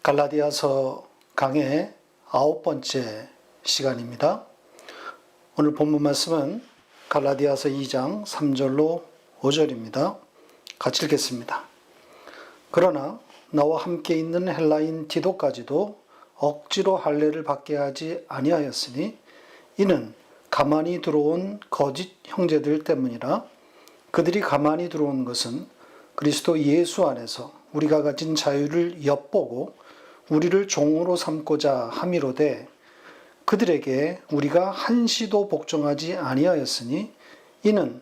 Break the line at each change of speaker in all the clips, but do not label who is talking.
갈라디아서 강의 9번째 시간입니다. 오늘 본문 말씀은 갈라디아서 2장 3절로 5절입니다. 같이 읽겠습니다. 그러나 나와 함께 있는 헬라인 디도까지도 억지로 할례를 받게 하지 아니하였으니 이는 가만히 들어온 거짓 형제들 때문이라. 그들이 가만히 들어온 것은 그리스도 예수 안에서 우리가 가진 자유를 엿보고 우리를 종으로 삼고자 함이로되 그들에게 우리가 한시도 복종하지 아니하였으니 이는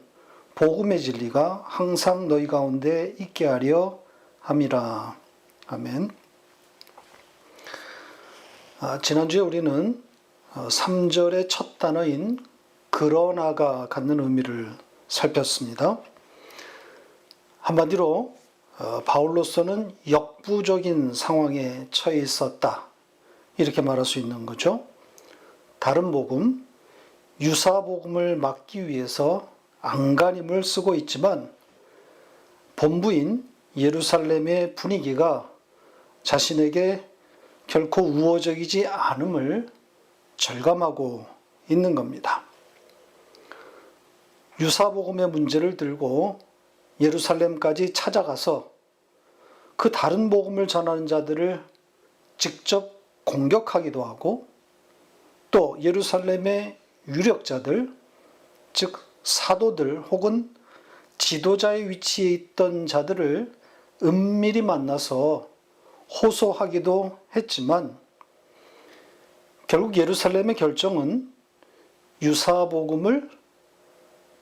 복음의 진리가 항상 너희 가운데 있게 하려 함이라. 아멘. 지난주에 우리는 3절의 첫 단어인 그러나가 갖는 의미를 살폈습니다. 한마디로 바울로서는 역부족인 상황에 처해 있었다, 이렇게 말할 수 있는 거죠. 다른 복음, 유사복음을 막기 위해서 안간힘을 쓰고 있지만 본부인 예루살렘의 분위기가 자신에게 결코 우호적이지 않음을 절감하고 있는 겁니다. 유사복음의 문제를 들고 예루살렘까지 찾아가서 그 다른 복음을 전하는 자들을 직접 공격하기도 하고 또 예루살렘의 유력자들, 즉 사도들 혹은 지도자의 위치에 있던 자들을 은밀히 만나서 호소하기도 했지만 결국 예루살렘의 결정은 유사복음을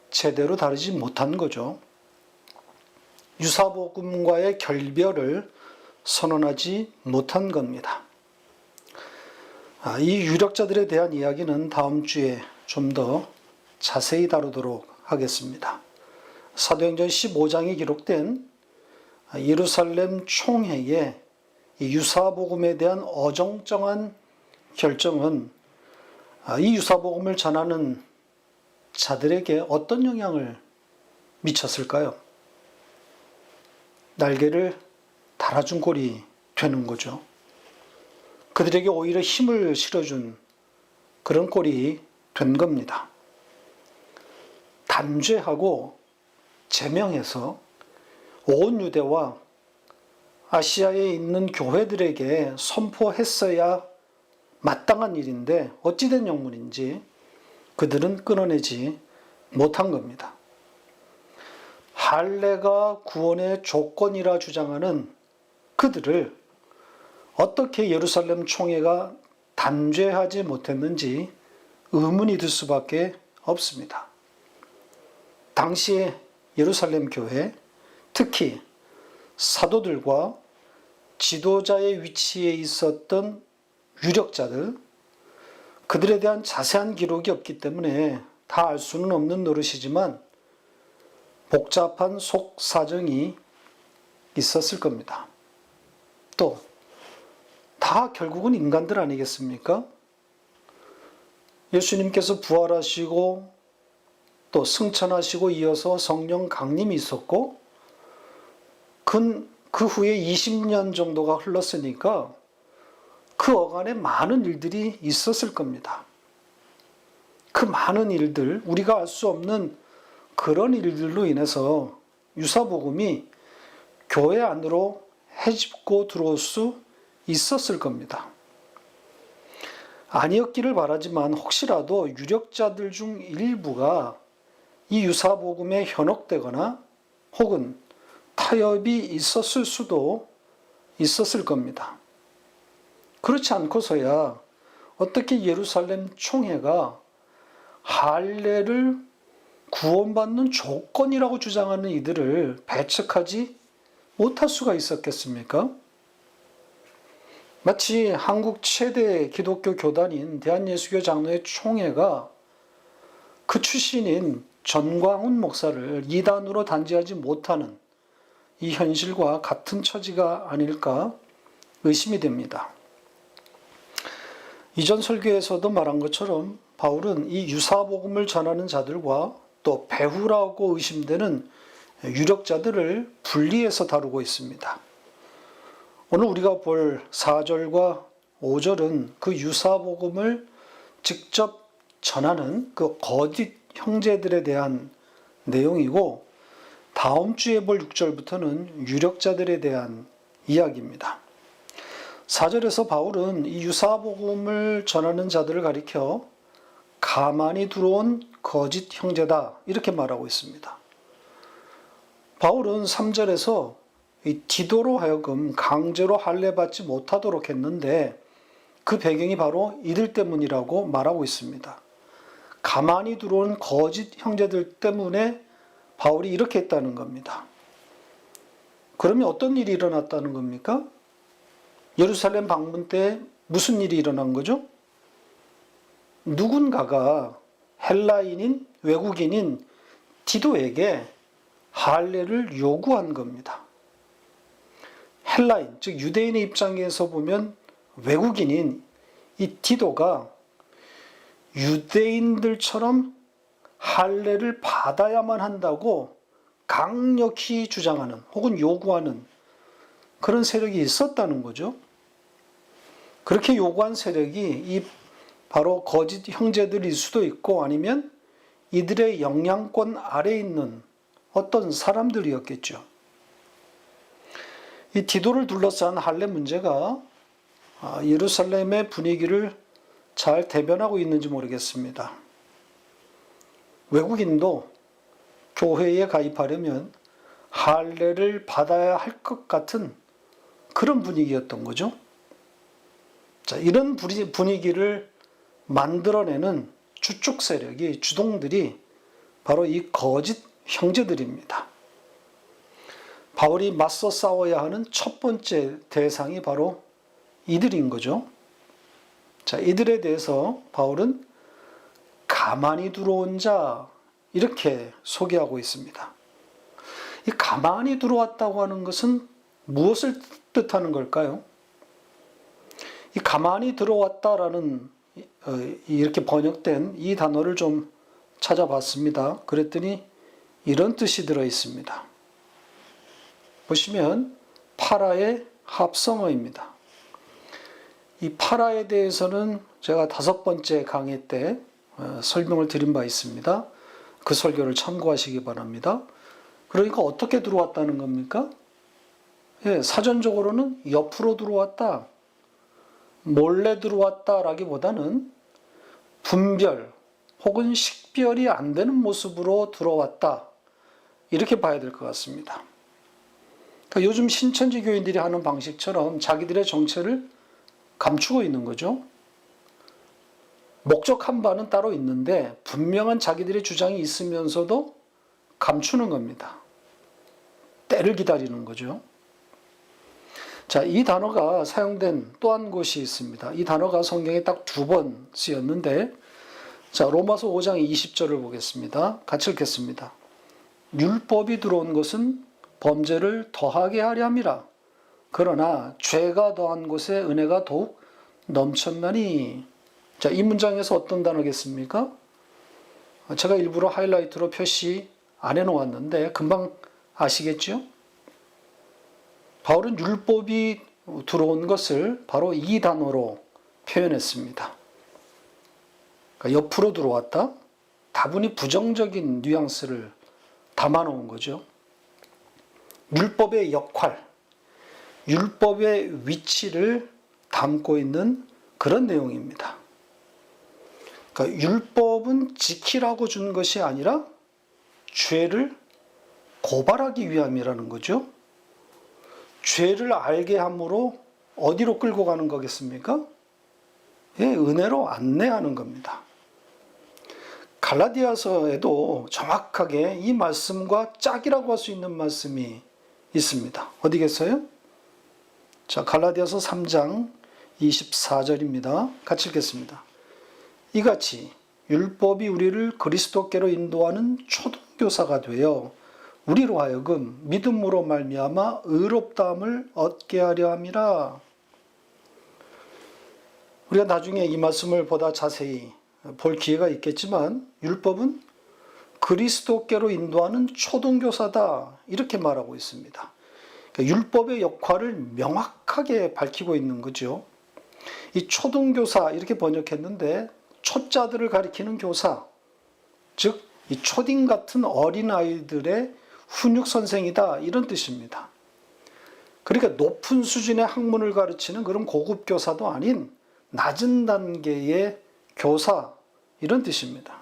제대로 다루지 못한 거죠. 유사복음과의 결별을 선언하지 못한 겁니다. 이 유력자들에 대한 이야기는 다음 주에 좀 더 자세히 다루도록 하겠습니다. 사도행전 15장에 기록된 예루살렘 총회의 유사복음에 대한 어정쩡한 결정은 이 유사복음을 전하는 자들에게 어떤 영향을 미쳤을까요? 날개를 달아준 꼴이 되는 거죠. 그들에게 오히려 힘을 실어준 그런 꼴이 된 겁니다. 단죄하고 제명해서 온 유대와 아시아에 있는 교회들에게 선포했어야 마땅한 일인데 어찌된 영문인지 그들은 끊어내지 못한 겁니다. 할례가 구원의 조건이라 주장하는 그들을 어떻게 예루살렘 총회가 단죄하지 못했는지 의문이 들 수밖에 없습니다. 당시에 예루살렘 교회, 특히 사도들과 지도자의 위치에 있었던 유력자들, 그들에 대한 자세한 기록이 없기 때문에 다 알 수는 없는 노릇이지만 복잡한 속 사정이 있었을 겁니다. 또 다 결국은 인간들 아니겠습니까? 예수님께서 부활하시고 또 승천하시고 이어서 성령 강림이 있었고 그 후에 20년 정도가 흘렀으니까 그 어간에 많은 일들이 있었을 겁니다. 그 많은 일들, 우리가 알 수 없는 그런 일들로 인해서 유사복음이 교회 안으로 헤집고 들어올 수 있었을 겁니다. 아니었기를 바라지만 혹시라도 유력자들 중 일부가 이 유사복음에 현혹되거나 혹은 타협이 있었을 수도 있었을 겁니다. 그렇지 않고서야 어떻게 예루살렘 총회가 할례를 구원받는 조건이라고 주장하는 이들을 배척하지 못할 수가 있었겠습니까? 마치 한국 최대 기독교 교단인 대한예수교 장로회 총회가 그 출신인 전광훈 목사를 이단으로 단죄하지 못하는 이 현실과 같은 처지가 아닐까 의심이 됩니다. 이전 설교에서도 말한 것처럼 바울은 이 유사복음을 전하는 자들과 또 배후라고 의심되는 유력자들을 분리해서 다루고 있습니다. 오늘 우리가 볼 4절과 5절은 그 유사복음을 직접 전하는 그 거짓 형제들에 대한 내용이고, 다음 주에 볼 6절부터는 유력자들에 대한 이야기입니다. 4절에서 바울은 이 유사복음을 전하는 자들을 가리켜 가만히 들어온 거짓 형제다 이렇게 말하고 있습니다. 바울은 3절에서 이 디도로 하여금 강제로 할례받지 못하도록 했는데 그 배경이 바로 이들 때문이라고 말하고 있습니다. 가만히 들어온 거짓 형제들 때문에 바울이 이렇게 했다는 겁니다. 그러면 어떤 일이 일어났다는 겁니까? 예루살렘 방문 때 무슨 일이 일어난 거죠? 누군가가 헬라인인 외국인인 디도에게 할례를 요구한 겁니다. 헬라인, 즉 유대인의 입장에서 보면 외국인인 이 디도가 유대인들처럼 할례를 받아야만 한다고 강력히 주장하는 혹은 요구하는 그런 세력이 있었다는 거죠. 그렇게 요구한 세력이 이 바로 거짓 형제들일 수도 있고 아니면 이들의 영향권 아래에 있는 어떤 사람들이었겠죠. 이 디도를 둘러싼 할례 문제가 예루살렘의 분위기를 잘 대변하고 있는지 모르겠습니다. 외국인도 교회에 가입하려면 할례를 받아야 할 것 같은 그런 분위기였던 거죠. 자, 이런 분위기를 만들어내는 주축 세력이, 주동들이 바로 이 거짓 형제들입니다. 바울이 맞서 싸워야 하는 첫 번째 대상이 바로 이들인 거죠. 자, 이들에 대해서 바울은 가만히 들어온 자 이렇게 소개하고 있습니다. 이 가만히 들어왔다고 하는 것은 무엇을 뜻하는 걸까요? 이 가만히 들어왔다라는 이렇게 번역된 이 단어를 좀 찾아봤습니다. 그랬더니 이런 뜻이 들어 있습니다. 보시면 파라의 합성어입니다. 이 파라에 대해서는 제가 5번째 강의 때 설명을 드린 바 있습니다. 그 설교를 참고하시기 바랍니다. 그러니까 어떻게 들어왔다는 겁니까? 예, 사전적으로는 옆으로 들어왔다, 몰래 들어왔다라기보다는 분별 혹은 식별이 안 되는 모습으로 들어왔다 이렇게 봐야 될 것 같습니다. 그러니까 요즘 신천지 교인들이 하는 방식처럼 자기들의 정체를 감추고 있는 거죠. 목적한 바는 따로 있는데 분명한 자기들의 주장이 있으면서도 감추는 겁니다. 때를 기다리는 거죠. 자, 이 단어가 사용된 또 한 곳이 있습니다. 이 단어가 성경에 딱 2번 쓰였는데, 자, 로마서 5장 20절을 보겠습니다. 같이 읽겠습니다. 율법이 들어온 것은 범죄를 더하게 하려 함이라. 그러나 죄가 더한 곳에 은혜가 더욱 넘쳤나니. 자, 이 문장에서 어떤 단어겠습니까? 제가 일부러 하이라이트로 표시 안 해놓았는데 금방 아시겠죠? 바울은 율법이 들어온 것을 바로 이 단어로 표현했습니다. 그러니까 옆으로 들어왔다? 다분히 부정적인 뉘앙스를 담아놓은 거죠. 율법의 역할, 율법의 위치를 담고 있는 그런 내용입니다. 그러니까 율법은 지키라고 준 것이 아니라 죄를 고발하기 위함이라는 거죠. 죄를 알게 함으로 어디로 끌고 가는 거겠습니까? 예, 은혜로 안내하는 겁니다. 갈라디아서에도 정확하게 이 말씀과 짝이라고 할 수 있는 말씀이 있습니다. 어디겠어요? 자, 갈라디아서 3장 24절입니다. 같이 읽겠습니다. 이같이 율법이 우리를 그리스도께로 인도하는 초등교사가 되어 우리로 하여금 믿음으로 말미암아 의롭다함을 얻게 하려 함이라. 우리가 나중에 이 말씀을 보다 자세히 볼 기회가 있겠지만 율법은 그리스도께로 인도하는 초등교사다 이렇게 말하고 있습니다. 그러니까 율법의 역할을 명확하게 밝히고 있는 거죠. 이 초등교사 이렇게 번역했는데 초자들을 가리키는 교사, 즉 이 초딩 같은 어린아이들의 훈육 선생이다 이런 뜻입니다. 그러니까 높은 수준의 학문을 가르치는 그런 고급 교사도 아닌 낮은 단계의 교사 이런 뜻입니다.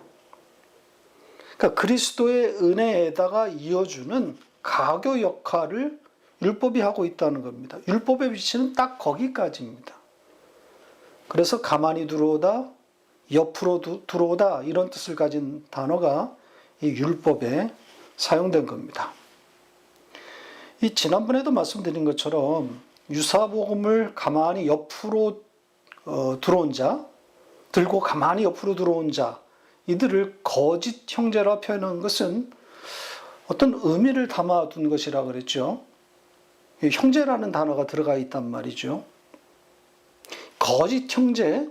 그러니까 그리스도의 은혜에다가 이어주는 가교 역할을 율법이 하고 있다는 겁니다. 율법의 위치는 딱 거기까지입니다. 그래서 가만히 들어오다, 옆으로 들어오다 이런 뜻을 가진 단어가 이 율법에 사용된 겁니다. 이 지난번에도 말씀드린 것처럼 유사복음을 가만히 옆으로 들어온 자, 들고 가만히 옆으로 들어온 자, 이들을 거짓 형제라 표현한 것은 어떤 의미를 담아둔 것이라 그랬죠. 형제라는 단어가 들어가 있단 말이죠. 거짓 형제,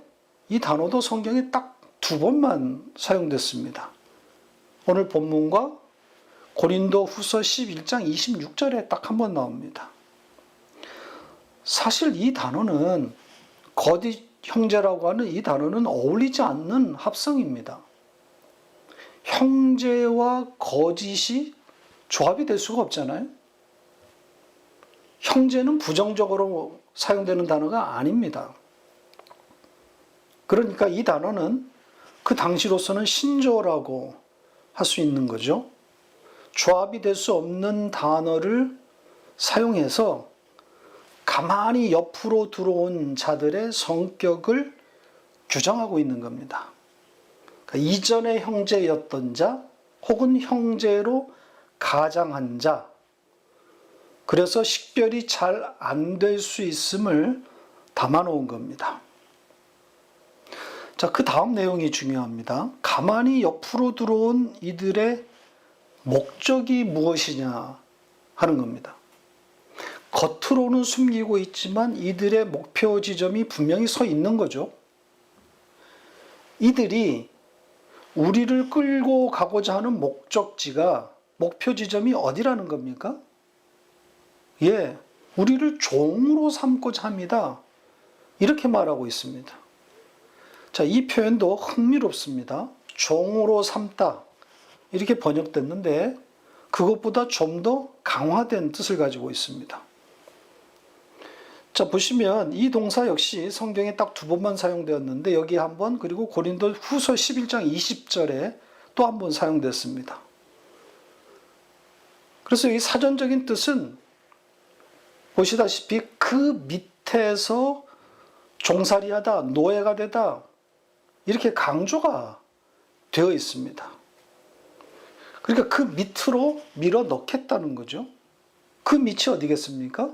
이 단어도 성경에 딱 두 번만 사용됐습니다. 오늘 본문과 고린도 후서 11장 26절에 딱 한 번 나옵니다. 사실 이 단어는 거짓 형제라고 하는 이 단어는 어울리지 않는 합성입니다. 형제와 거짓이 조합이 될 수가 없잖아요. 형제는 부정적으로 사용되는 단어가 아닙니다. 그러니까 이 단어는 그 당시로서는 신조어라고 할 수 있는 거죠. 조합이 될 수 없는 단어를 사용해서 가만히 옆으로 들어온 자들의 성격을 규정하고 있는 겁니다. 그러니까 이전에 형제였던 자 혹은 형제로 가장한 자, 그래서 식별이 잘 안 될 수 있음을 담아놓은 겁니다. 자, 그 다음 내용이 중요합니다. 가만히 옆으로 들어온 이들의 목적이 무엇이냐 하는 겁니다. 겉으로는 숨기고 있지만 이들의 목표 지점이 분명히 서 있는 거죠. 이들이 우리를 끌고 가고자 하는 목적지가, 목표 지점이 어디라는 겁니까? 예, 우리를 종으로 삼고자 합니다. 이렇게 말하고 있습니다. 자, 이 표현도 흥미롭습니다. 종으로 삼다 이렇게 번역됐는데 그것보다 좀 더 강화된 뜻을 가지고 있습니다. 자, 보시면 이 동사 역시 성경에 딱 두 번만 사용되었는데 여기 한 번, 그리고 고린도 후서 11장 20절에 또 한 번 사용됐습니다. 그래서 이 사전적인 뜻은 보시다시피 그 밑에서 종살이하다, 노예가 되다 이렇게 강조가 되어 있습니다. 그러니까 그 밑으로 밀어 넣겠다는 거죠. 그 밑이 어디겠습니까?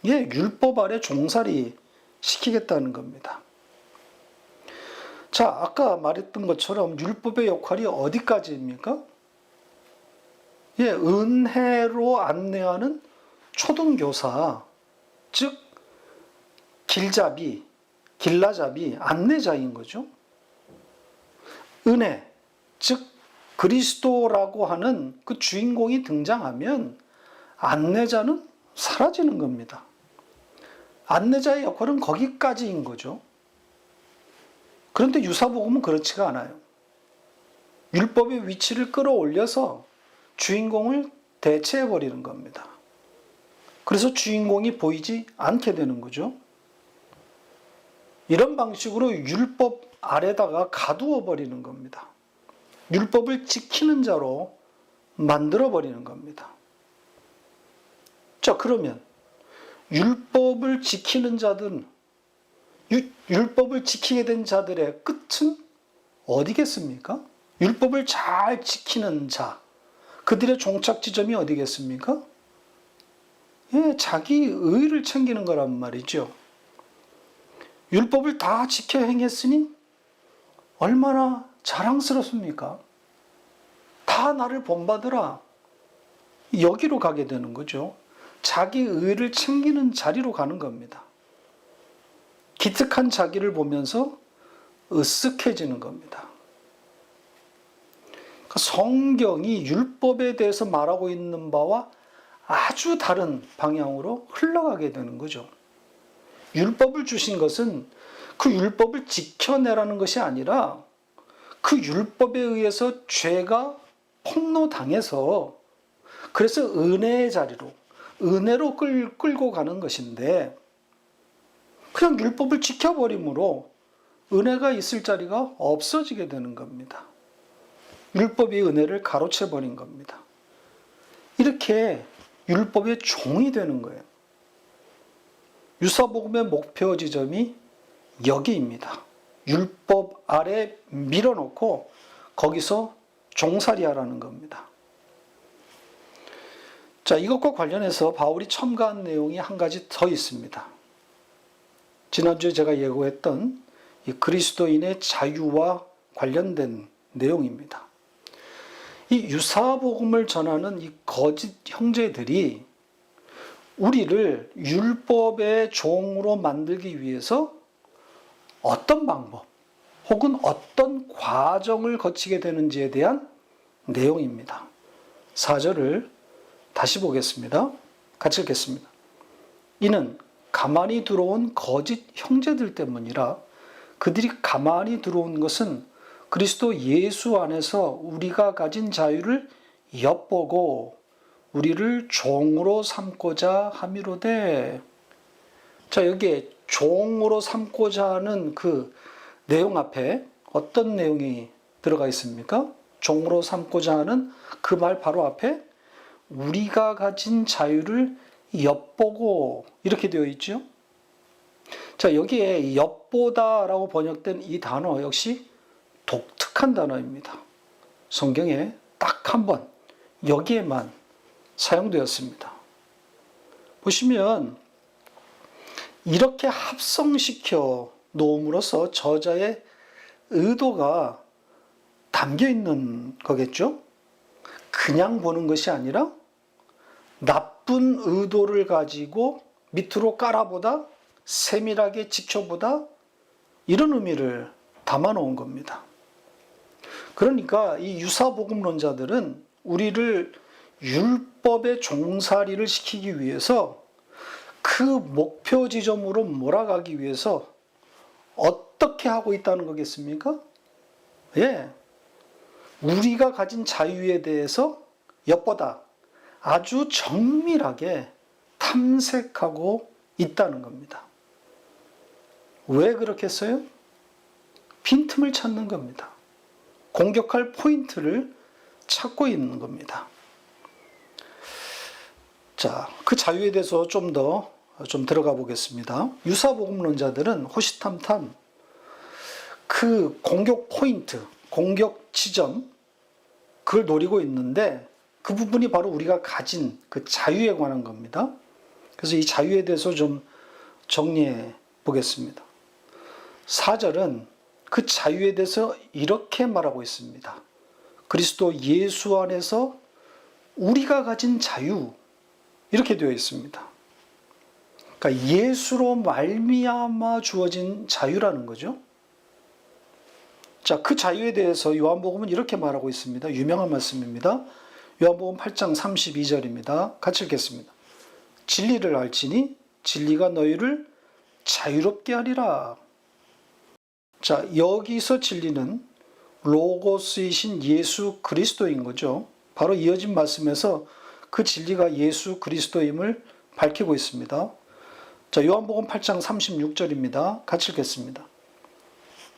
예, 율법 아래 종살이 시키겠다는 겁니다. 자, 아까 말했던 것처럼 율법의 역할이 어디까지입니까? 예, 은혜로 안내하는 초등교사, 즉 길잡이, 길라잡이, 안내자인 거죠. 은혜, 즉 그리스도라고 하는 그 주인공이 등장하면 안내자는 사라지는 겁니다. 안내자의 역할은 거기까지인 거죠. 그런데 유사복음은 그렇지가 않아요. 율법의 위치를 끌어올려서 주인공을 대체해버리는 겁니다. 그래서 주인공이 보이지 않게 되는 거죠. 이런 방식으로 율법 아래다가 가두어 버리는 겁니다. 율법을 지키는 자로 만들어 버리는 겁니다. 자, 그러면 율법을 지키는 자들은, 율법을 지키게 된 자들의 끝은 어디겠습니까? 율법을 잘 지키는 자, 그들의 종착 지점이 어디겠습니까? 예, 자기 의를 챙기는 거란 말이죠. 율법을 다 지켜 행했으니 얼마나 자랑스럽습니까? 다 나를 본받으라. 여기로 가게 되는 거죠. 자기 의를 챙기는 자리로 가는 겁니다. 기특한 자기를 보면서 으쓱해지는 겁니다. 성경이 율법에 대해서 말하고 있는 바와 아주 다른 방향으로 흘러가게 되는 거죠. 율법을 주신 것은 그 율법을 지켜내라는 것이 아니라 그 율법에 의해서 죄가 폭로당해서 그래서 은혜의 자리로, 은혜로 끌고 가는 것인데 그냥 율법을 지켜버림으로 은혜가 있을 자리가 없어지게 되는 겁니다. 율법이 은혜를 가로채버린 겁니다. 이렇게 율법의 종이 되는 거예요. 유사복음의 목표 지점이 여기입니다. 율법 아래 밀어놓고 거기서 종살이하라는 겁니다. 자, 이것과 관련해서 바울이 첨가한 내용이 한 가지 더 있습니다. 지난주에 제가 예고했던 이 그리스도인의 자유와 관련된 내용입니다. 이 유사복음을 전하는 이 거짓 형제들이 우리를 율법의 종으로 만들기 위해서 어떤 방법 혹은 어떤 과정을 거치게 되는지에 대한 내용입니다. 4절을 다시 보겠습니다. 같이 읽겠습니다. 이는 가만히 들어온 거짓 형제들 때문이라 그들이 가만히 들어온 것은 그리스도 예수 안에서 우리가 가진 자유를 엿보고 우리를 종으로 삼고자 함이로되. 자, 여기에 종으로 삼고자 하는 그 내용 앞에 어떤 내용이 들어가 있습니까? 종으로 삼고자 하는 그 말 바로 앞에 우리가 가진 자유를 엿보고 이렇게 되어 있죠. 자, 여기에 엿보다라고 번역된 이 단어 역시 독특한 단어입니다. 성경에 딱 한 번 여기에만 사용되었습니다. 보시면 이렇게 합성시켜 놓음으로써 저자의 의도가 담겨 있는 거겠죠? 그냥 보는 것이 아니라 나쁜 의도를 가지고 밑으로 깔아보다, 세밀하게 지켜보다, 이런 의미를 담아 놓은 겁니다. 그러니까 이 유사복음론자들은 우리를 율법의 종살이를 시키기 위해서 그 목표 지점으로 몰아가기 위해서 어떻게 하고 있다는 거겠습니까? 예. 우리가 가진 자유에 대해서 엿보다 아주 정밀하게 탐색하고 있다는 겁니다. 왜 그렇겠어요? 빈틈을 찾는 겁니다. 공격할 포인트를 찾고 있는 겁니다. 자, 그 자유에 대해서 좀 더 들어가 보겠습니다. 유사복음론자들은 호시탐탐 그 공격 포인트, 공격 지점, 그걸 노리고 있는데 그 부분이 바로 우리가 가진 그 자유에 관한 겁니다. 그래서 이 자유에 대해서 좀 정리해 보겠습니다. 4절은 그 자유에 대해서 이렇게 말하고 있습니다. 그리스도 예수 안에서 우리가 가진 자유, 이렇게 되어 있습니다. 그러니까 예수로 말미암아 주어진 자유라는 거죠. 자, 그 자유에 대해서 요한복음은 이렇게 말하고 있습니다. 유명한 말씀입니다. 요한복음 8장 32절입니다. 같이 읽겠습니다. 진리를 알지니 진리가 너희를 자유롭게 하리라. 자, 여기서 진리는 로고스이신 예수 그리스도인 거죠. 바로 이어진 말씀에서 그 진리가 예수 그리스도임을 밝히고 있습니다. 자, 요한복음 8장 36절입니다. 같이 읽겠습니다.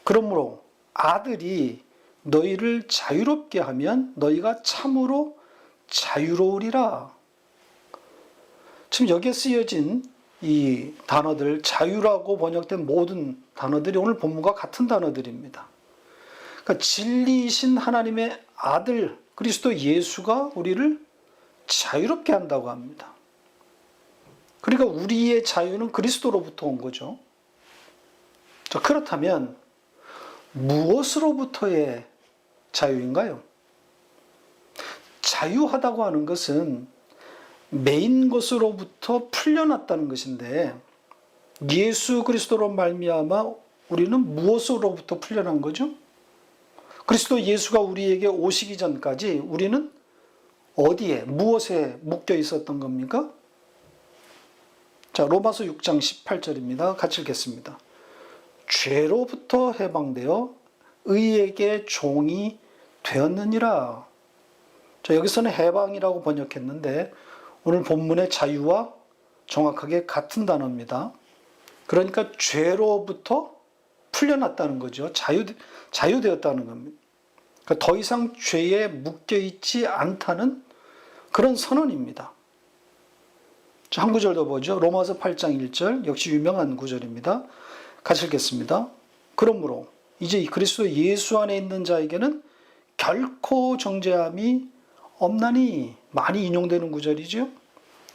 그러므로 아들이 너희를 자유롭게 하면 너희가 참으로 자유로우리라. 지금 여기에 쓰여진 이 단어들, 자유라고 번역된 모든 단어들이 오늘 본문과 같은 단어들입니다. 그러니까 진리이신 하나님의 아들 그리스도 예수가 우리를 자유롭게 한다고 합니다. 그러니까 우리의 자유는 그리스도로부터 온 거죠. 자, 그렇다면 무엇으로부터의 자유인가요? 자유하다고 하는 것은 메인 것으로부터 풀려났다는 것인데 예수 그리스도로 말미암아 우리는 무엇으로부터 풀려난 거죠? 그리스도 예수가 우리에게 오시기 전까지 우리는 어디에, 무엇에 묶여 있었던 겁니까? 자, 로마서 6장 18절입니다. 같이 읽겠습니다. 죄로부터 해방되어 의에게 종이 되었느니라. 자, 여기서는 해방이라고 번역했는데 오늘 본문의 자유와 정확하게 같은 단어입니다. 그러니까 죄로부터 풀려났다는 거죠. 자유되었다는 겁니다. 그러니까 더 이상 죄에 묶여있지 않다는 그런 선언입니다. 자, 한 구절 더 보죠. 로마서 8장 1절, 역시 유명한 구절입니다. 같이 읽겠습니다. 그러므로 이제 그리스도 예수 안에 있는 자에게는 결코 정죄함이 없나니, 많이 인용되는 구절이죠.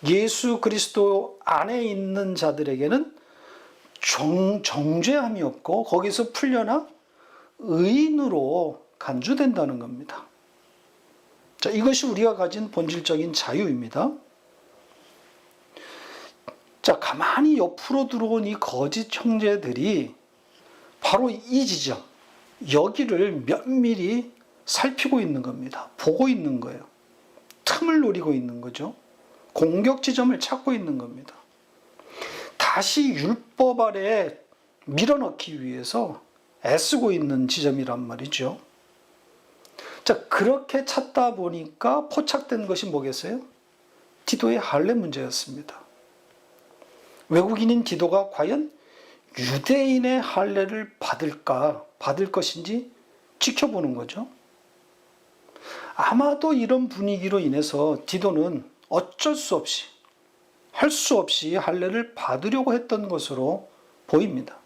예수 그리스도 안에 있는 자들에게는 정죄함이 없고 거기서 풀려나 의인으로 간주된다는 겁니다. 자, 이것이 우리가 가진 본질적인 자유입니다. 자, 가만히 옆으로 들어온 이 거짓 형제들이 바로 이 지점, 여기를 면밀히 살피고 있는 겁니다. 보고 있는 거예요. 틈을 노리고 있는 거죠. 공격 지점을 찾고 있는 겁니다. 다시 율법 아래 밀어넣기 위해서 애쓰고 있는 지점이란 말이죠. 자, 그렇게 찾다 보니까 포착된 것이 뭐겠어요? 디도의 할례 문제였습니다. 외국인인 디도가 과연 유대인의 할례를 받을 것인지 지켜보는 거죠. 아마도 이런 분위기로 인해서 디도는 어쩔 수 없이, 할 수 없이 할례를 받으려고 했던 것으로 보입니다.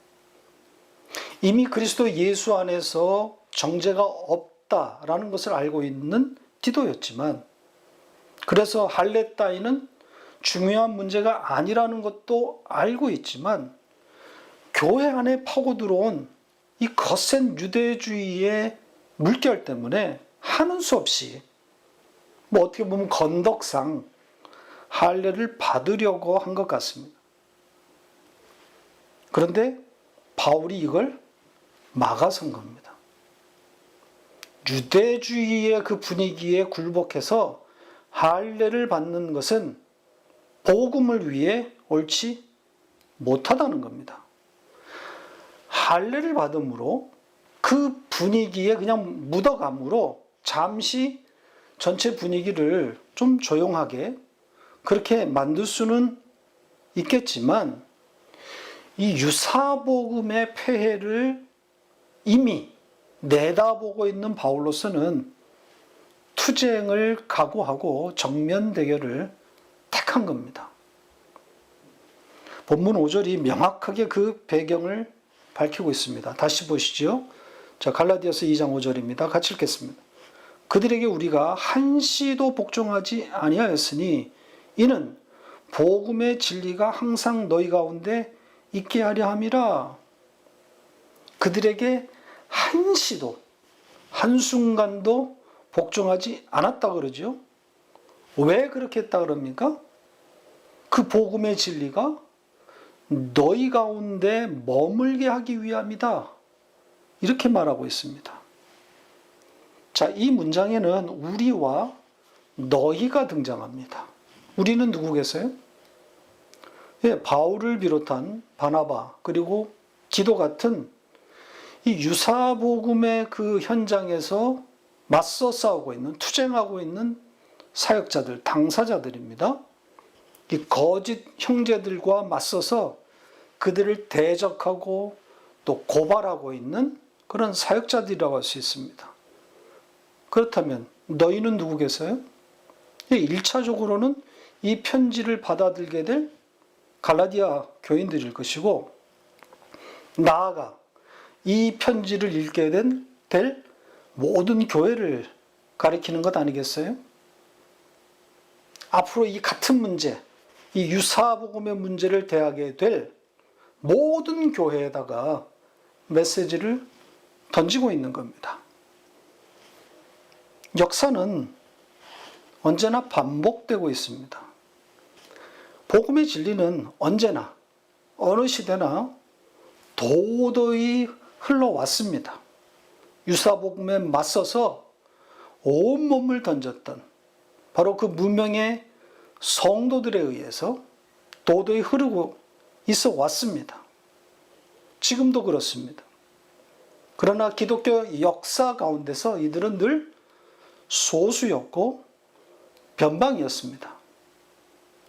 이미 그리스도 예수 안에서 정죄가 없다라는 것을 알고 있는 디도였지만, 그래서 할례 따위는 중요한 문제가 아니라는 것도 알고 있지만, 교회 안에 파고 들어온 이 거센 유대주의의 물결 때문에 하는 수 없이, 어떻게 보면 건덕상 할례를 받으려고 한 것 같습니다. 그런데 바울이 이걸 막아선 겁니다. 유대주의의 그 분위기에 굴복해서 할례를 받는 것은 복음을 위해 옳지 못하다는 겁니다. 할례를 받음으로 그 분위기에 그냥 묻어감으로 잠시 전체 분위기를 좀 조용하게 그렇게 만들 수는 있겠지만, 이 유사복음의 폐해를 이미 내다보고 있는 바울로서는 투쟁을 각오하고 정면 대결을 택한 겁니다. 본문 5절이 명확하게 그 배경을 밝히고 있습니다. 다시 보시죠. 자, 갈라디아서 2장 5절입니다. 같이 읽겠습니다. 그들에게 우리가 한시도 복종하지 아니하였으니 이는 복음의 진리가 항상 너희 가운데 있게 하려 함이라. 그들에게 한시도, 한순간도 복종하지 않았다 그러죠. 왜 그렇게 했다 그럽니까? 그 복음의 진리가 너희 가운데 머물게 하기 위함이다. 이렇게 말하고 있습니다. 자, 이 문장에는 우리와 너희가 등장합니다. 우리는 누구겠어요? 예, 바울을 비롯한 바나바 그리고 디도 같은 이 유사복음의 그 현장에서 맞서 싸우고 있는, 투쟁하고 있는 사역자들, 당사자들입니다. 이 거짓 형제들과 맞서서 그들을 대적하고 또 고발하고 있는 그런 사역자들이라고 할 수 있습니다. 그렇다면 너희는 누구겠어요? 1차적으로는 이 편지를 받아들게 될 갈라디아 교인들일 것이고, 나아가 이 편지를 읽게 될 모든 교회를 가리키는 것 아니겠어요? 앞으로 이 같은 문제, 이 유사복음의 문제를 대하게 될 모든 교회에다가 메시지를 던지고 있는 겁니다. 역사는 언제나 반복되고 있습니다. 복음의 진리는 언제나 어느 시대나 도도히 흘러왔습니다. 유사복음에 맞서서 온몸을 던졌던 바로 그 무명의 성도들에 의해서 도도히 흐르고 있어 왔습니다. 지금도 그렇습니다. 그러나 기독교 역사 가운데서 이들은 늘 소수였고 변방이었습니다.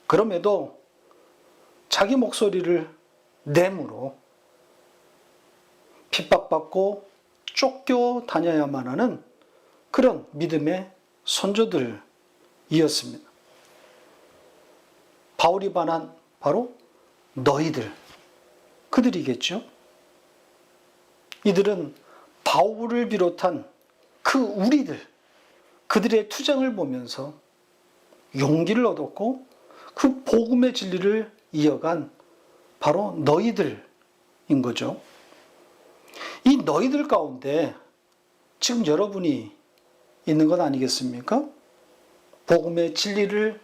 그럼에도 자기 목소리를 내므로 핍박받고 쫓겨 다녀야만 하는 그런 믿음의 선조들이었습니다. 바울이 반한 바로 너희들, 그들이겠죠. 이들은 바울을 비롯한 그 우리들, 그들의 투쟁을 보면서 용기를 얻었고 그 복음의 진리를 이어간 바로 너희들인 거죠. 이 너희들 가운데 지금 여러분이 있는 것 아니겠습니까? 복음의 진리를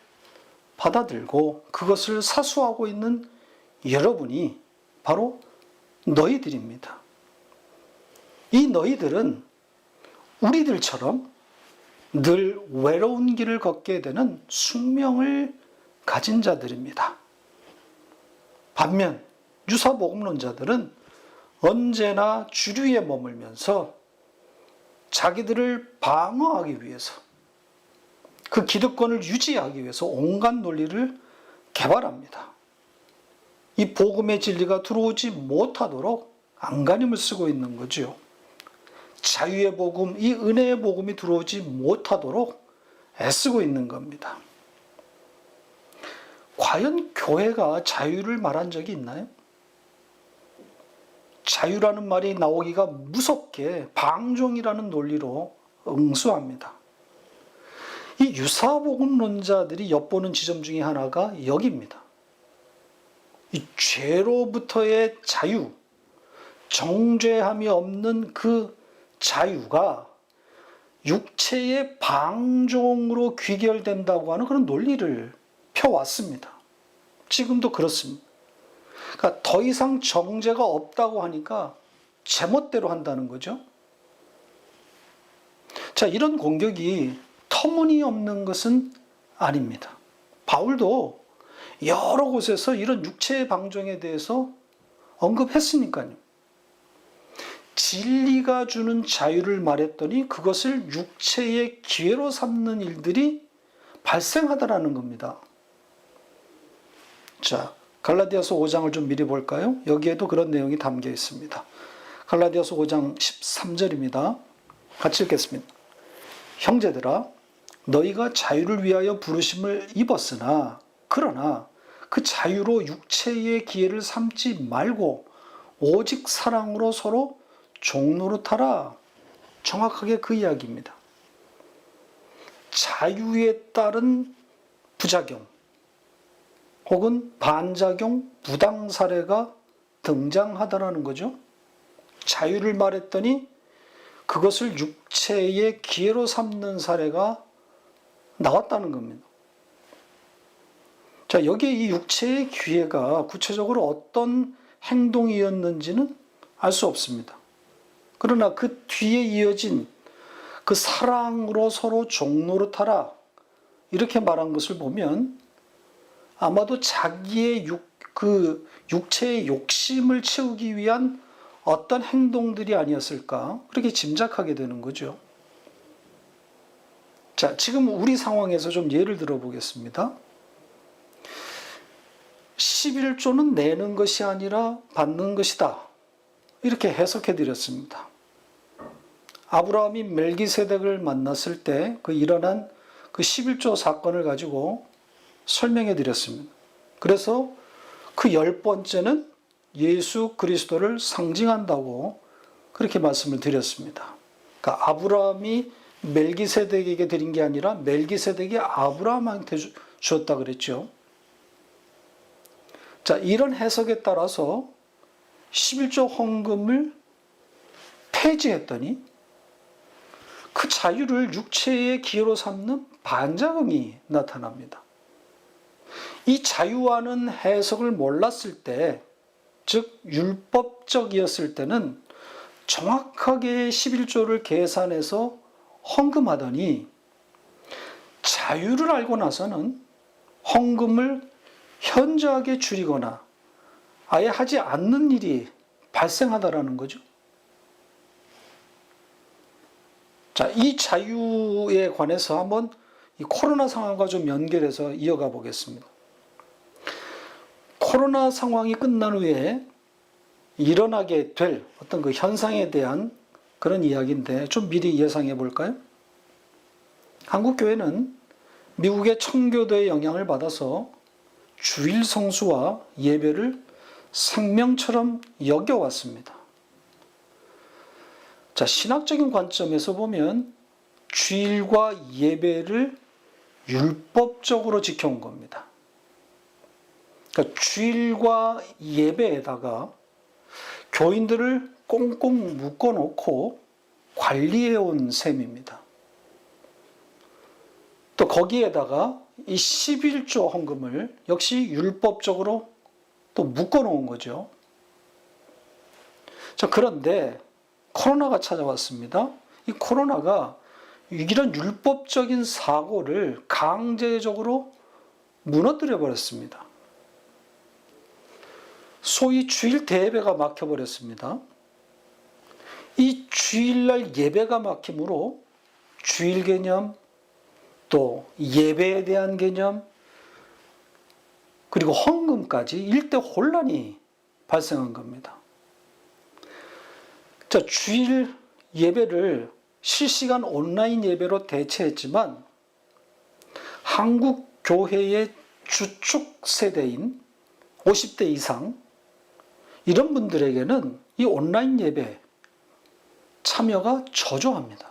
받아들고 그것을 사수하고 있는 여러분이 바로 너희들입니다. 이 너희들은 우리들처럼 늘 외로운 길을 걷게 되는 숙명을 가진 자들입니다. 반면 유사복음론자들은 언제나 주류에 머물면서 자기들을 방어하기 위해서, 그 기득권을 유지하기 위해서 온갖 논리를 개발합니다. 이 복음의 진리가 들어오지 못하도록 안간힘을 쓰고 있는 거죠. 자유의 복음, 이 은혜의 복음이 들어오지 못하도록 애쓰고 있는 겁니다. 과연 교회가 자유를 말한 적이 있나요? 자유라는 말이 나오기가 무섭게 방종이라는 논리로 응수합니다. 이 유사복음론자들이 엿보는 지점 중에 하나가 여기입니다. 이 죄로부터의 자유, 정죄함이 없는 그 자유가 육체의 방종으로 귀결된다고 하는 그런 논리를 펴왔습니다. 지금도 그렇습니다. 그러니까 더 이상 정죄가 없다고 하니까 제멋대로 한다는 거죠. 자, 이런 공격이 터무니없는 것은 아닙니다. 바울도 여러 곳에서 이런 육체의 방종에 대해서 언급했으니까요. 진리가 주는 자유를 말했더니 그것을 육체의 기회로 삼는 일들이 발생하더라는 겁니다. 자, 갈라디아서 5장을 좀 미리 볼까요? 여기에도 그런 내용이 담겨 있습니다. 갈라디아서 5장 13절입니다. 같이 읽겠습니다. 형제들아, 너희가 자유를 위하여 부르심을 입었으나 그러나 그 자유로 육체의 기회를 삼지 말고 오직 사랑으로 서로 종노릇하라. 정확하게 그 이야기입니다. 자유에 따른 부작용 혹은 반작용, 부당 사례가 등장하더라는 거죠. 자유를 말했더니 그것을 육체의 기회로 삼는 사례가 나왔다는 겁니다. 자, 여기에 이 육체의 기회가 구체적으로 어떤 행동이었는지는 알 수 없습니다. 그러나 그 뒤에 이어진 그 사랑으로 서로 종노릇하라 이렇게 말한 것을 보면 아마도 자기의 육체의 욕심을 채우기 위한 어떤 행동들이 아니었을까 그렇게 짐작하게 되는 거죠. 자, 지금 우리 상황에서 좀 예를 들어 보겠습니다. 11조는 내는 것이 아니라 받는 것이다. 이렇게 해석해 드렸습니다. 아브라함이 멜기세덱을 만났을 때 그 일어난 그 11조 사건을 가지고 설명해 드렸습니다. 그래서 그 10번째는 예수 그리스도를 상징한다고 그렇게 말씀을 드렸습니다. 그러니까 아브라함이 멜기세덱에게 드린 게 아니라 멜기세덱이 아브라함한테 주었다 그랬죠. 자, 이런 해석에 따라서 11조 헌금을 폐지했더니 그 자유를 육체의 기회로 삼는 반작용이 나타납니다. 이 자유와는 해석을 몰랐을 때, 즉 율법적이었을 때는 정확하게 11조를 계산해서 헌금하더니 자유를 알고 나서는 헌금을 현저하게 줄이거나 아예 하지 않는 일이 발생하다라는 거죠. 자, 이 자유에 관해서 한번 이 코로나 상황과 좀 연결해서 이어가 보겠습니다. 코로나 상황이 끝난 후에 일어나게 될 어떤 그 현상에 대한 그런 이야기인데 좀 미리 예상해 볼까요? 한국 교회는 미국의 청교도의 영향을 받아서 주일 성수와 예배를 생명처럼 여겨왔습니다. 자, 신학적인 관점에서 보면 주일과 예배를 율법적으로 지켜온 겁니다. 그러니까 주일과 예배에다가 교인들을 꽁꽁 묶어놓고 관리해온 셈입니다. 또 거기에다가 이 11조 헌금을 역시 율법적으로 또 묶어놓은 거죠. 자, 그런데 코로나가 찾아왔습니다. 이 코로나가 이런 율법적인 사고를 강제적으로 무너뜨려 버렸습니다. 소위 주일 대예배가 막혀버렸습니다. 이 주일날 예배가 막힘으로 주일 개념, 또 예배에 대한 개념, 그리고 헌금까지 일대 혼란이 발생한 겁니다. 자, 주일 예배를 실시간 온라인 예배로 대체했지만 한국 교회의 주축 세대인 50대 이상 이런 분들에게는 이 온라인 예배 참여가 저조합니다.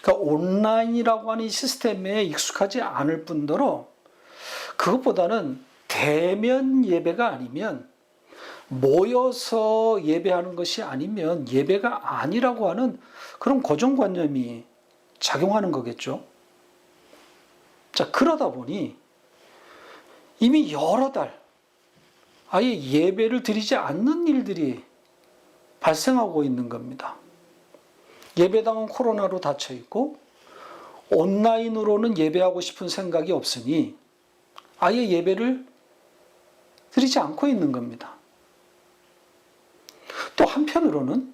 그러니까 온라인이라고 하는 이 시스템에 익숙하지 않을 뿐더러 그것보다는 대면 예배가 아니면 모여서 예배하는 것이 아니면 예배가 아니라고 하는 그런 고정관념이 작용하는 거겠죠. 자, 그러다 보니 이미 여러 달 아예 예배를 드리지 않는 일들이 발생하고 있는 겁니다. 예배당은 코로나로 닫혀 있고 온라인으로는 예배하고 싶은 생각이 없으니 아예 예배를 드리지 않고 있는 겁니다. 또 한편으로는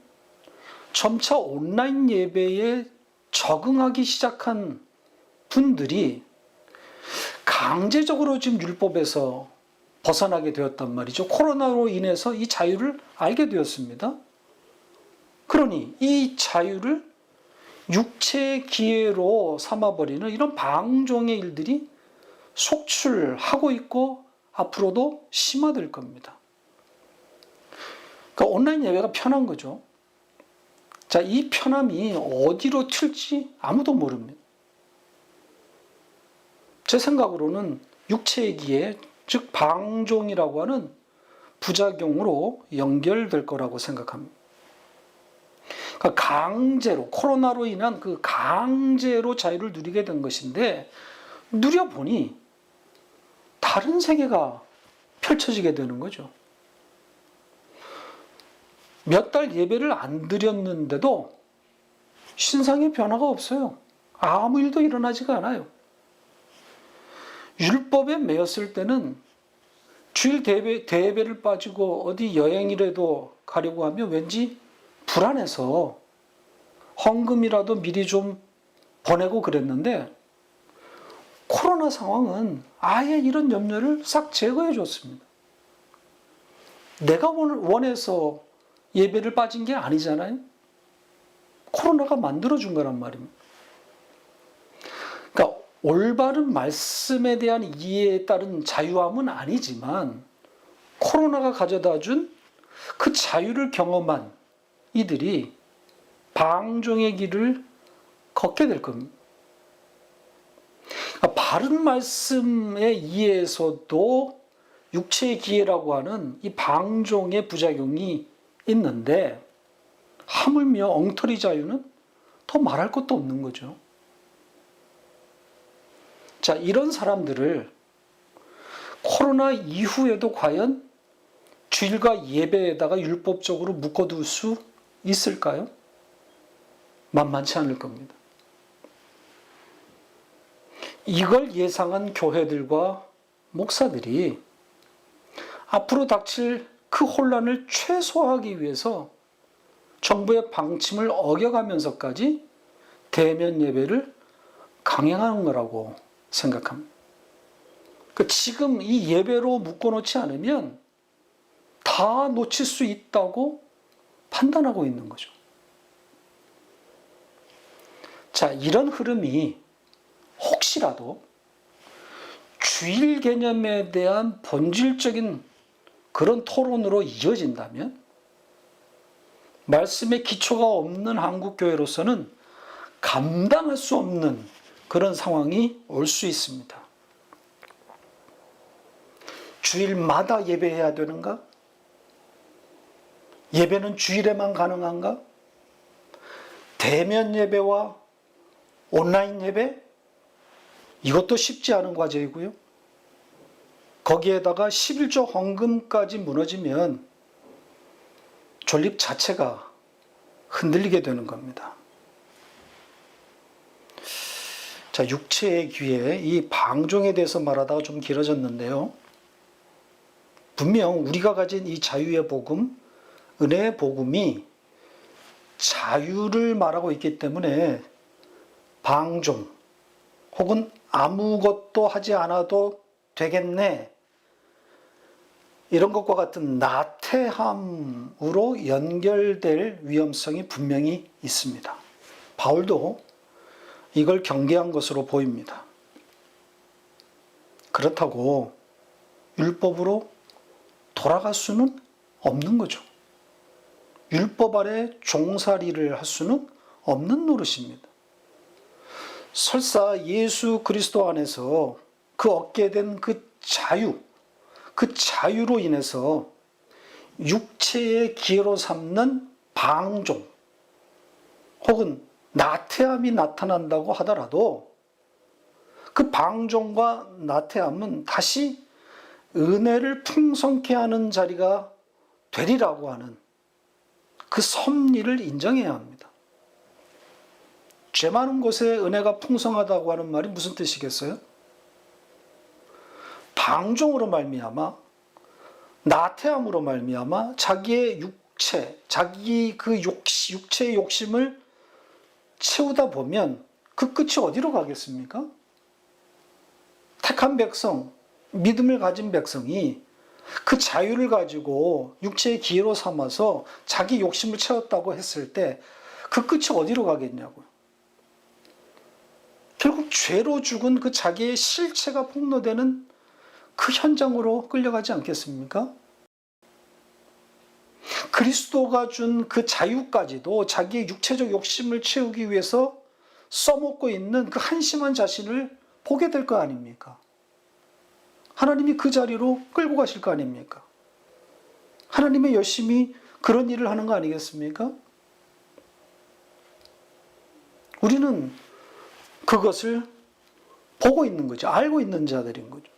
점차 온라인 예배에 적응하기 시작한 분들이 강제적으로 지금 율법에서 벗어나게 되었단 말이죠. 코로나로 인해서 이 자유를 알게 되었습니다. 그러니 이 자유를 육체의 기회로 삼아버리는 이런 방종의 일들이 속출하고 있고 앞으로도 심화될 겁니다. 그러니까 온라인 예배가 편한 거죠. 자, 이 편함이 어디로 튈지 아무도 모릅니다. 제 생각으로는 육체의 기회, 즉 방종이라고 하는 부작용으로 연결될 거라고 생각합니다. 그러니까 강제로, 코로나로 인한 그 강제로 자유를 누리게 된 것인데 누려보니 다른 세계가 펼쳐지게 되는 거죠. 몇 달 예배를 안 드렸는데도 신상의 변화가 없어요. 아무 일도 일어나지가 않아요. 율법에 매였을 때는 주일 대예배를 빠지고 어디 여행이라도 가려고 하면 왠지 불안해서 헌금이라도 미리 좀 보내고 그랬는데 코로나 상황은 아예 이런 염려를 싹 제거해 줬습니다. 내가 원해서 예배를 빠진 게 아니잖아요. 코로나가 만들어준 거란 말입니다. 그러니까 올바른 말씀에 대한 이해에 따른 자유함은 아니지만 코로나가 가져다 준 그 자유를 경험한 이들이 방종의 길을 걷게 될 겁니다. 그러니까 바른 말씀의 이해에서도 육체의 기회라고 하는 이 방종의 부작용이 있는데 하물며 엉터리 자유는 더 말할 것도 없는 거죠. 자, 이런 사람들을 코로나 이후에도 과연 주일과 예배에다가 율법적으로 묶어둘 수 있을까요? 만만치 않을 겁니다. 이걸 예상한 교회들과 목사들이 앞으로 닥칠 그 혼란을 최소화하기 위해서 정부의 방침을 어겨가면서까지 대면 예배를 강행하는 거라고 생각합니다. 지금 이 예배로 묶어놓지 않으면 다 놓칠 수 있다고 판단하고 있는 거죠. 자, 이런 흐름이 혹시라도 주일 개념에 대한 본질적인 그런 토론으로 이어진다면 말씀의 기초가 없는 한국교회로서는 감당할 수 없는 그런 상황이 올 수 있습니다. 주일마다 예배해야 되는가? 예배는 주일에만 가능한가? 대면 예배와 온라인 예배? 이것도 쉽지 않은 과제이고요. 거기에다가 11조 헌금까지 무너지면 존립 자체가 흔들리게 되는 겁니다. 자, 육체의 귀에 이 방종에 대해서 말하다가 좀 길어졌는데요. 분명 우리가 가진 이 자유의 복음, 은혜의 복음이 자유를 말하고 있기 때문에 방종 혹은 아무것도 하지 않아도 되겠네, 이런 것과 같은 나태함으로 연결될 위험성이 분명히 있습니다. 바울도 이걸 경계한 것으로 보입니다. 그렇다고 율법으로 돌아갈 수는 없는 거죠. 율법 아래 종살이를 할 수는 없는 노릇입니다. 설사 예수 그리스도 안에서 그 얻게 된 그 자유로 인해서 육체의 기회로 삼는 방종 혹은 나태함이 나타난다고 하더라도 그 방종과 나태함은 다시 은혜를 풍성케 하는 자리가 되리라고 하는 그 섭리를 인정해야 합니다. 죄 많은 곳에 은혜가 풍성하다고 하는 말이 무슨 뜻이겠어요? 방종으로 말미암아, 나태함으로 말미암아 자기의 자기 그 육체의 욕심을 채우다 보면 그 끝이 어디로 가겠습니까? 택한 백성, 믿음을 가진 백성이 그 자유를 가지고 육체의 기회로 삼아서 자기 욕심을 채웠다고 했을 때 그 끝이 어디로 가겠냐고요. 결국 죄로 죽은 그 자기의 실체가 폭로되는 그 현장으로 끌려가지 않겠습니까? 그리스도가 준 그 자유까지도 자기의 육체적 욕심을 채우기 위해서 써먹고 있는 그 한심한 자신을 보게 될 거 아닙니까? 하나님이 그 자리로 끌고 가실 거 아닙니까? 하나님의 열심히 그런 일을 하는 거 아니겠습니까? 우리는 그것을 보고 있는 거죠. 알고 있는 자들인 거죠.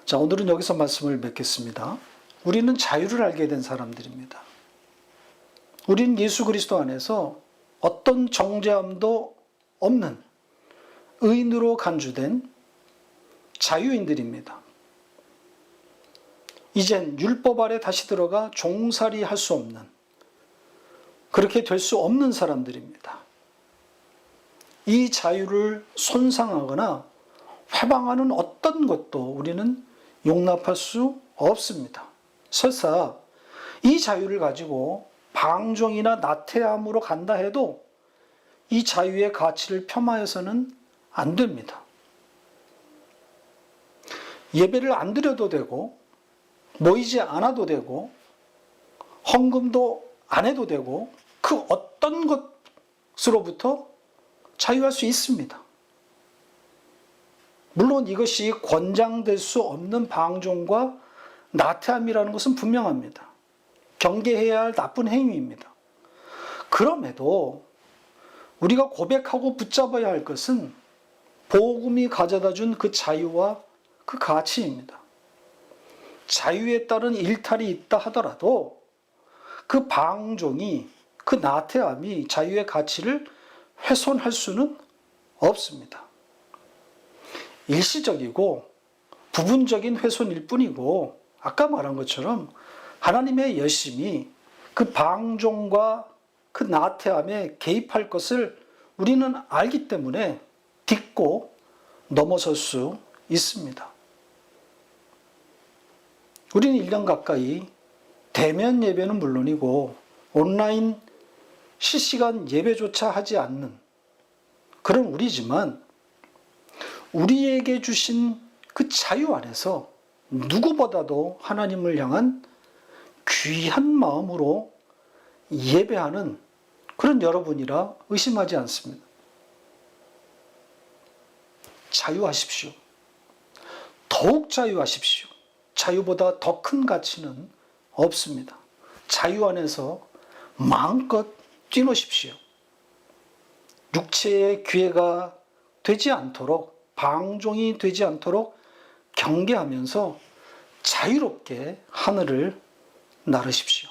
자, 오늘은 여기서 말씀을 맺겠습니다. 우리는 자유를 알게 된 사람들입니다. 우리는 예수 그리스도 안에서 어떤 정죄함도 없는 의인으로 간주된 자유인들입니다. 이젠 율법 아래 다시 들어가 종살이 할 수 없는, 그렇게 될 수 없는 사람들입니다. 이 자유를 손상하거나 회방하는 어떤 것도 우리는 용납할 수 없습니다. 설사 이 자유를 가지고 방종이나 나태함으로 간다 해도 이 자유의 가치를 폄하해서는 안 됩니다. 예배를 안 드려도 되고, 모이지 않아도 되고, 헌금도 안 해도 되고, 그 어떤 것으로부터 자유할 수 있습니다. 물론 이것이 권장될 수 없는 방종과 나태함이라는 것은 분명합니다. 경계해야 할 나쁜 행위입니다. 그럼에도 우리가 고백하고 붙잡아야 할 것은 복음이 가져다 준 그 자유와 그 가치입니다. 자유에 따른 일탈이 있다 하더라도 그 방종이, 그 나태함이 자유의 가치를 훼손할 수는 없습니다. 일시적이고 부분적인 훼손일 뿐이고, 아까 말한 것처럼 하나님의 여심이 그 방종과 그 나태함에 개입할 것을 우리는 알기 때문에 딛고 넘어설 수 있습니다. 우리는 1년 가까이 대면 예배는 물론이고 온라인 실시간 예배조차 하지 않는 그런 우리지만, 우리에게 주신 그 자유 안에서 누구보다도 하나님을 향한 귀한 마음으로 예배하는 그런 여러분이라 의심하지 않습니다. 자유하십시오. 더욱 자유하십시오. 자유보다 더 큰 가치는 없습니다. 자유 안에서 마음껏 뛰노십시오. 육체의 기회가 되지 않도록, 방종이 되지 않도록 경계하면서 자유롭게 하늘을 나르십시오.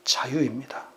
자유입니다.